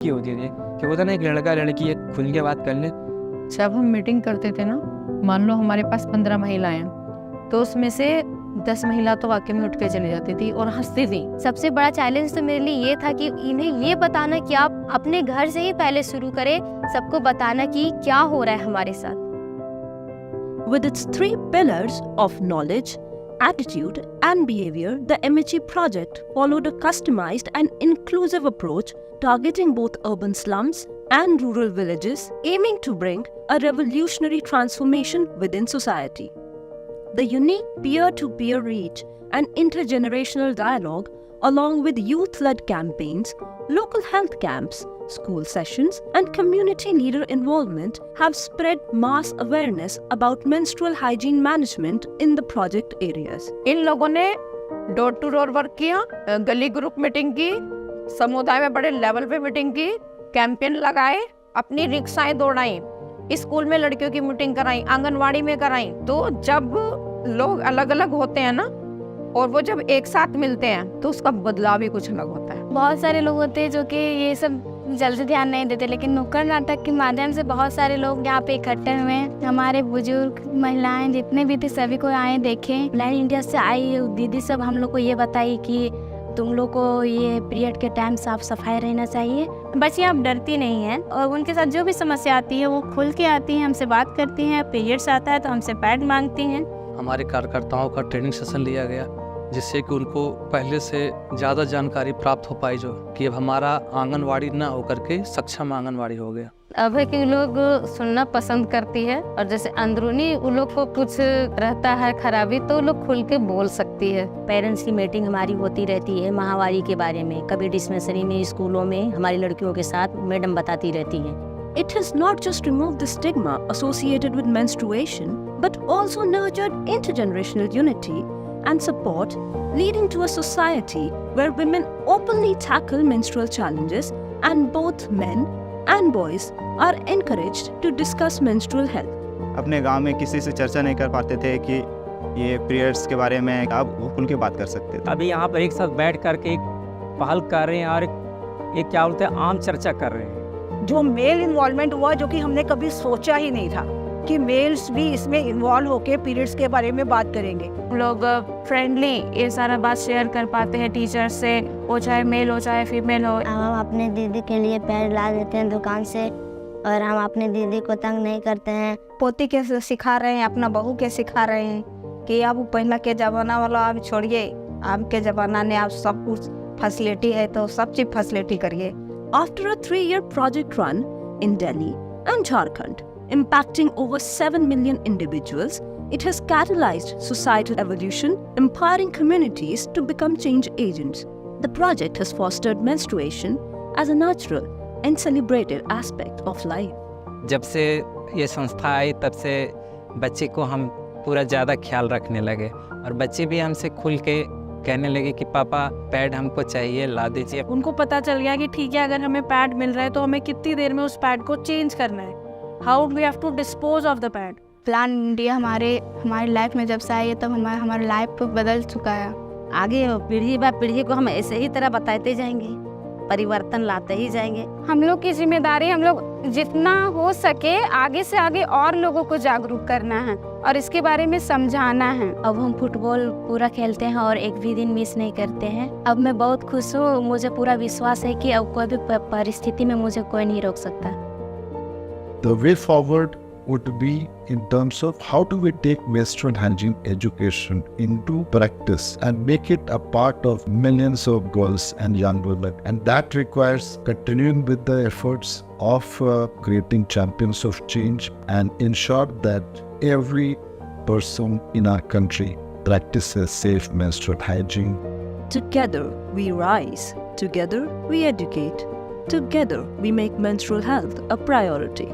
की होती थी कि होता ना एक लड़का लड़की एक खुल के बात कर ले। जब हम मीटिंग करते थे ना, मान लो हमारे पास 15 महिलाएं हैं, तो उसमें से 10 महिला तो वाकई में उठ के चली जाती थी और हंसती थी। सबसे बड़ा चैलेंज तो मेरे लिए ये था कि इन्हें ये बताना कि आप अपने घर से ही पहले शुरू करें, सबको बताना कि क्या हो रहा है हमारे साथ। With its 3 pillars of knowledge, attitude and behavior, the MHE project followed a customized and inclusive approach targeting both urban slums and rural villages, aiming to bring a revolutionary transformation within society. The unique peer-to-peer reach and intergenerational dialogue, along with youth-led campaigns, local health camps, school sessions, and community leader involvement have spread mass awareness about menstrual hygiene management in the project areas. इन लोगों ने door to door work किया, गली group meeting की, समुदाय में बड़े level पे meeting की, कैंपेन लगाए, अपनी रिक्शाएं दौड़ाई, स्कूल में लड़कियों की मीटिंग कराई, आंगनवाड़ी में कराई। तो जब लोग अलग अलग होते हैं ना, और वो जब एक साथ मिलते हैं तो उसका बदलाव भी कुछ अलग होता है। बहुत सारे लोग होते हैं जो कि ये सब जल्दी ध्यान नहीं देते, लेकिन नुक्कड़ नाटक के माध्यम से बहुत सारे लोग यहाँ पे इकट्ठे हुए हैं। हमारे बुजुर्ग, महिलाएं जितने भी थे सभी को आए देखें। ब्लाइंड इंडिया से आई दीदी सब हम लोग को ये बताई कि तुम लोग को ये पीरियड के टाइम साफ सफाई रहना चाहिए। बच्चियाँ अब डरती नहीं हैं और उनके साथ जो भी समस्या आती है वो खुल के आती हैं, हमसे बात करती हैं। पीरियड्स आता है तो हमसे पैड मांगती हैं। हमारे कार्यकर्ताओं का ट्रेनिंग सेशन लिया गया, जिससे कि उनको पहले से ज़्यादा जानकारी प्राप्त हो पाई, जो कि अब हमारा आंगनवाड़ी ना होकर के सक्षम आंगनवाड़ी हो गया। अब है कि लोग सुनना पसंद करती है, और जैसे अंदरूनी उन लोग को कुछ रहता है खराबी तो लोग खुल के बोल सकती है। पेरेंट्स की मीटिंग हमारी होती रहती है माहवारी के बारे में, कभी डिस्पेंसरी में, स्कूलों में हमारी लड़कियों के साथ मैडम बताती रहती हैं। It has not just removed the stigma associated with menstruation, but also nurtured intergenerational unity and support, leading to a society where women openly tackle menstrual challenges and both men and boys are encouraged to discuss menstrual health. अपने गांव में किसी से चर्चा नहीं कर पाते थे कि ये पीरियड्स के बारे में, अब वो खुल के बात कर सकते थे। अभी यहाँ पर एक साथ बैठ करके एक पहल कर रहे हैं और एक क्या बोलते हैं आम चर्चा कर रहे हैं। जो मेल इन्वॉल्वमेंट हुआ, जो कि हमने कभी सोचा ही नहीं था कि मेल्स भी इसमें इन्वॉल्व होके पीरियड्स के बारे में बात करेंगे। लोग फ्रेंडली ये सारा बात शेयर कर पाते हैं टीचर से, वो चाहे मेल हो चाहे फीमेल हो। हम अपने दीदी के लिए पैड ला देते हैं दुकान से, और हम अपने दीदी को तंग नहीं करते हैं। पोती के सिखा रहे हैं, अपना बहू के सिखा रहे हैं कि अब पहला के जमाना वाला आप छोड़िए, आपके जमाना में आप सब कुछ फैसिलिटी है तो सब चीज फैसिलिटी करिए। After a 3-year project run in Delhi and Jharkhand, impacting over 7 million individuals, it has catalyzed societal evolution, empowering communities to become change agents. The project has fostered menstruation as a natural and celebrated aspect of life. जब से ये संस्था आई तब से बच्चे को हम पूरा ज़्यादा ख्याल रखने लगे, और बच्चे भी हमसे खुल के कहने लगे कि पापा पैड हमको चाहिए, ला दीजिए। उनको पता चल गया कि ठीक है, अगर हमें पैड मिल रहा है तो हमें कितनी देर में उस पैड को चेंज करना है, how we have to dispose of the pad. Plan India हमारी लाइफ में जब से आई है तब हमारा लाइफ बदल चुका है। आगे पीढ़ी बाय पीढ़ी को हम ऐसे ही तरह बताते जाएंगे, परिवर्तन लाते ही जाएंगे। हम लोग की जिम्मेदारी, हम लोग जितना हो सके आगे से आगे और लोगों को जागरूक करना है और इसके बारे में समझाना है। अब हम फुटबॉल पूरा खेलते हैं और एक भी दिन मिस नहीं करते हैं। अब मैं बहुत खुश हूँ, मुझे पूरा विश्वास है कि अब कोई भी परिस्थिति में मुझे कोई नहीं रोक सकता। The way forward would be in terms of how do we take menstrual hygiene education into practice and make it a part of millions of girls and young women. And that requires continuing with the efforts of creating champions of change and ensure that every person in our country practices safe menstrual hygiene. Together we rise, together we educate, together we make menstrual health a priority.